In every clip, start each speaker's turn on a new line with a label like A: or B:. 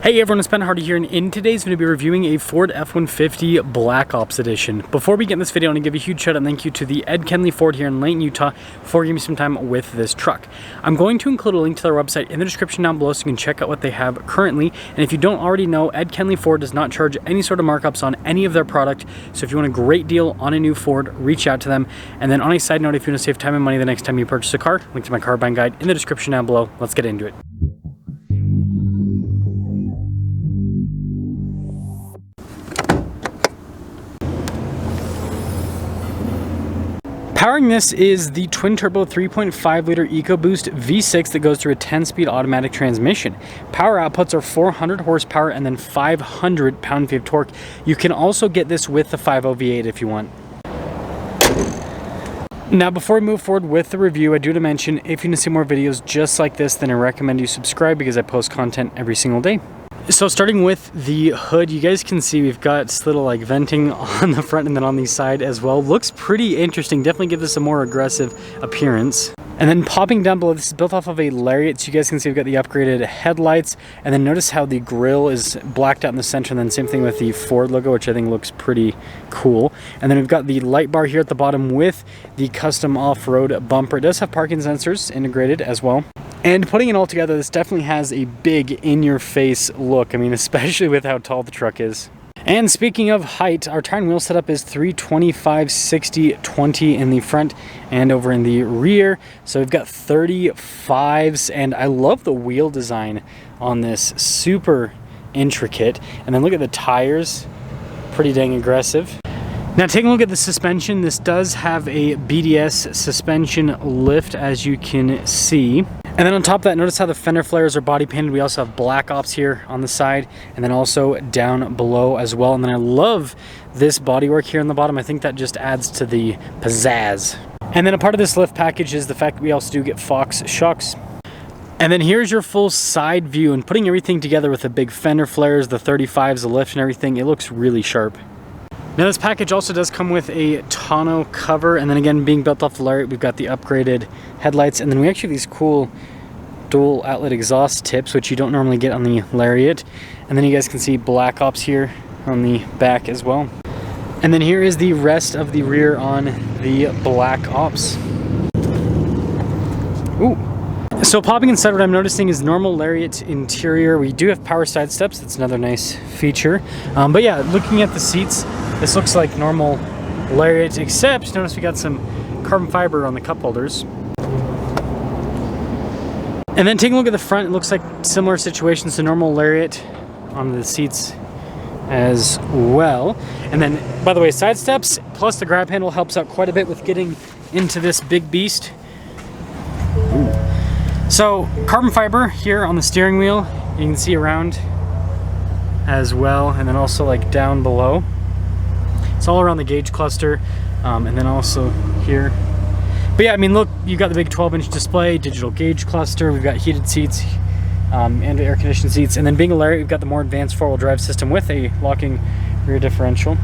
A: Hey everyone, it's Ben Hardy here, and in today's video, we'll be reviewing a Ford F-150 Black Ops Edition. Before we get in this video, I want to give a huge shout out and thank you to the Ed Kenley Ford here in Layton, Utah for giving me some time with this truck. I'm going to include a link to their website in the description down below so you can check out what they have currently. And if you don't already know, Ed Kenley Ford does not charge any sort of markups on any of their product. So if you want a great deal on a new Ford, reach out to them. And then on a side note, if you want to save time and money the next time you purchase a car, link to my car buying guide in the description down below. Let's get into it. Powering this is the twin-turbo 3.5-liter EcoBoost V6 that goes through a 10-speed automatic transmission. Power outputs are 400 horsepower and then 500 pound-feet of torque. You can also get this with the 5.0 V8 if you want. Now, before we move forward with the review, I do want to mention, if you want to see more videos just like this, then I recommend you subscribe because I post content every single day. So starting with the hood, you guys can see we've got this little like venting on the front and then on the side as well. Looks pretty interesting. Definitely give this a more aggressive appearance. And then popping down below, this is built off of a Lariat. So you guys can see we've got the upgraded headlights. And then notice how the grille is blacked out in the center. And then same thing with the Ford logo, which I think looks pretty cool. And then we've got the light bar here at the bottom with the custom off-road bumper. It does have parking sensors integrated as well. And putting it all together, this definitely has a big in-your-face look. I mean, especially with how tall the truck is. And speaking of height, our tire and wheel setup is 325, 60, 20 in the front and over in the rear. So we've got 35s, and I love the wheel design on this. Super intricate. And then look at the tires, pretty dang aggressive. Now taking a look at the suspension, this does have a BDS suspension lift, as you can see. And then on top of that, notice how the fender flares are body painted. We also have Black Ops here on the side and then also down below as well. And then I love this bodywork here on the bottom. I think that just adds to the pizzazz. And then a part of this lift package is the fact that we also do get Fox shocks. And then here's your full side view, and putting everything together with the big fender flares, the 35s, the lift and everything, it looks really sharp. Now this package also does come with a tonneau cover, and then again, being built off the Lariat, we've got the upgraded headlights, and then we actually have these cool dual outlet exhaust tips, which you don't normally get on the Lariat. And then you guys can see Black Ops here on the back as well. And then here is the rest of the rear on the Black Ops. Ooh. So popping inside, what I'm noticing is normal Lariat interior. We do have power side steps. That's another nice feature. But yeah, looking at the seats, this looks like normal Lariat, except notice we got some carbon fiber on the cup holders. And then taking a look at the front, it looks like similar situations to normal Lariat on the seats as well. And then, by the way, side steps plus the grab handle helps out quite a bit with getting into this big beast. Ooh. So carbon fiber here on the steering wheel, you can see around as well, and then also like down below. It's all around the gauge cluster, and then also here. But yeah, I mean, look, you got the big 12-inch display, digital gauge cluster. We've got heated seats and air-conditioned seats. And then being a Lariat, we've got the more advanced four-wheel drive system with a locking rear differential.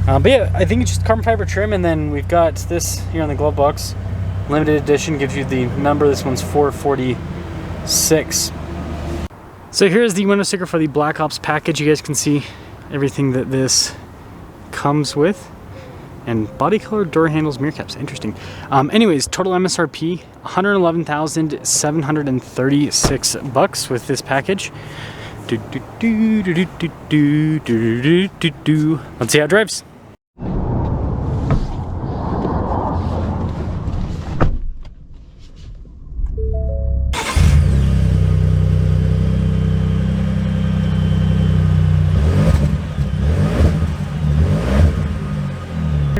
A: But yeah, I think it's just carbon fiber trim, and then we've got this here on the glove box. Limited edition gives you the number. This one's 446. So here's the window sticker for the Black Ops package. You guys can see everything that this comes with. And body color, door handles, mirror caps. Interesting. Anyways, total MSRP, $111,736 with this package. Let's see how it drives.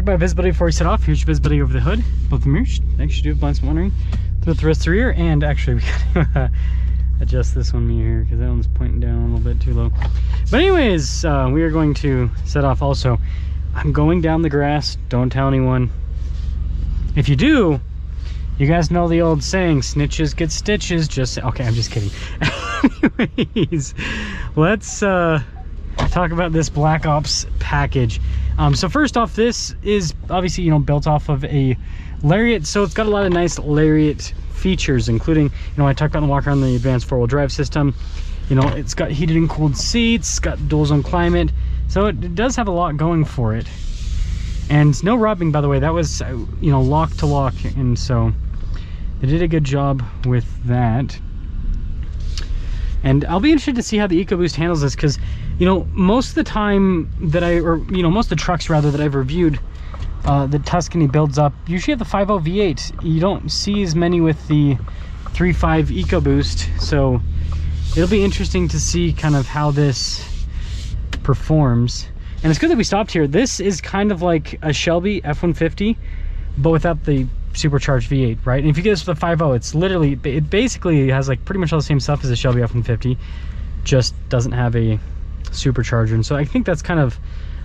A: By visibility before we set off. Here's your visibility over the hood, both the mirrors. Next, you do have blind spot monitoring throughout the rest of the rear, and actually we gotta adjust this one mirror here because that one's pointing down a little bit too low. But anyways, we are going to set off. Also, I'm going down the grass. Don't tell anyone. If you do, you guys know the old saying, snitches get stitches. Just okay, I'm just kidding. Anyways, let's talk about this Black Ops package. So first off, this is obviously, you know, built off of a Lariat, so it's got a lot of nice Lariat features, including, you know, I talked about the Walkaround, the advanced four-wheel drive system. You know, it's got heated and cooled seats, it's got dual zone climate, so it does have a lot going for it. And no rubbing, by the way. That was, you know, lock to lock, and so they did a good job with that. And I'll be interested to see how the EcoBoost handles this, because, you know, most of the time that most of the trucks rather that I've reviewed, the Tuscany builds up, usually have the 5.0 V8. You don't see as many with the 3.5 EcoBoost, so it'll be interesting to see kind of how this performs. And it's good that we stopped here. This is kind of like a Shelby F-150, but without the supercharged V8, right? And if you get this with a 5.0, it's literally, it basically has like pretty much all the same stuff as a Shelby F-150, just doesn't have a supercharger. And so I think that's kind of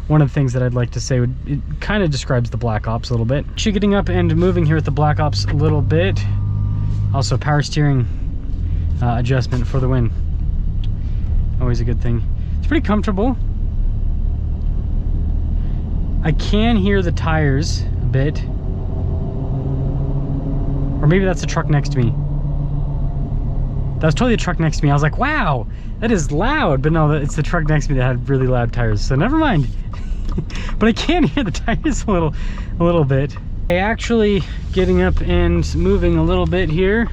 A: one of the things that I'd like to say. It kind of describes the Black Ops a little bit. Actually getting up and moving here with the Black Ops a little bit. Also power steering adjustment for the win. Always a good thing. It's pretty comfortable. I can hear the tires a bit. Or maybe that's the truck next to me. That was totally the truck next to me. I was like, wow, that is loud. But no, it's the truck next to me that had really loud tires. So never mind. But I can hear the tires a little bit. Actually getting up and moving a little bit here.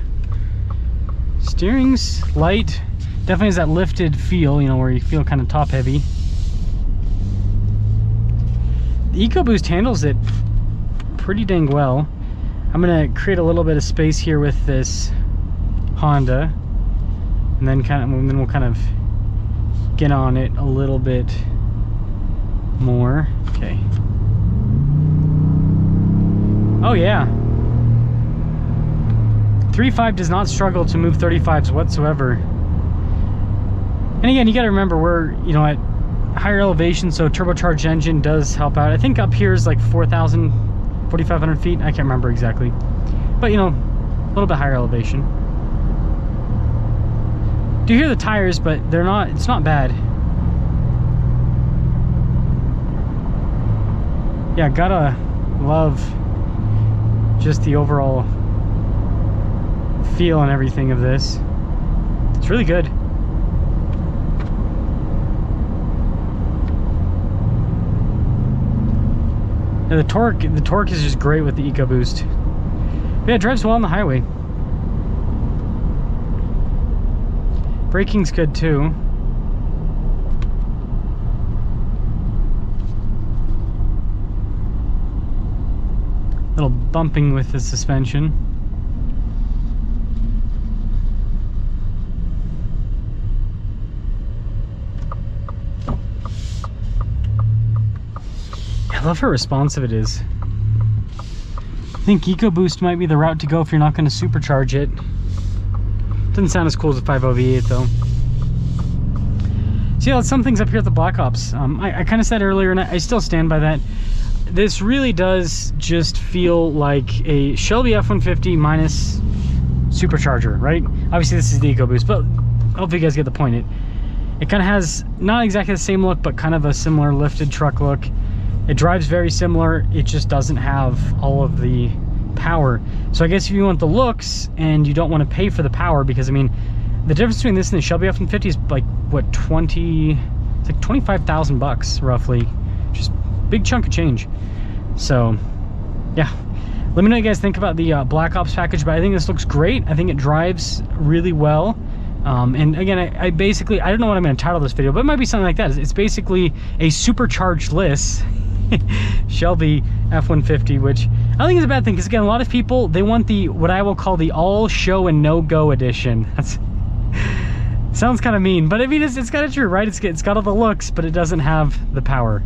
A: Steering's light. Definitely has that lifted feel, you know, where you feel kind of top heavy. The EcoBoost handles it pretty dang well. I'm gonna create a little bit of space here with this Honda, and then we'll kind of get on it a little bit more. Okay. Oh yeah. 3.5 does not struggle to move 35s whatsoever. And again, you gotta remember we're, you know, at higher elevation, so turbocharged engine does help out. I think up here is like 4,500 feet. I can't remember exactly, but you know, a little bit higher elevation. Do you hear the tires, but they're not, it's not bad. Yeah, gotta love just the overall feel and everything of this. It's really good. And the torque is just great with the EcoBoost. Yeah, it drives well on the highway. Braking's good too. Little bumping with the suspension. I love how responsive it is. I think EcoBoost might be the route to go if you're not going to supercharge it. Doesn't sound as cool as a 5.0 V8 though. So yeah, some things up here at the Black Ops. I kind of said earlier, and I still stand by that. This really does just feel like a Shelby F-150 minus supercharger, right? Obviously this is the EcoBoost, but hopefully you guys get the point. It kind of has not exactly the same look, but kind of a similar lifted truck look. It drives very similar, it just doesn't have all of the power. So I guess if you want the looks and you don't want to pay for the power, because I mean, the difference between this and the Shelby F-150 is like, what, it's like 25,000 bucks roughly. Just big chunk of change. So yeah, let me know what you guys think about the Black Ops package, but I think this looks great. I think it drives really well. And again, I basically, I don't know what I'm going to title this video, but it might be something like that. It's basically a supercharged-less Shelby F-150, which I don't think is a bad thing, because again, a lot of people, they want the, what I will call the all show and no go edition. That's sounds kind of mean, but I mean, it's kind of true, right? It's got all the looks, but it doesn't have the power.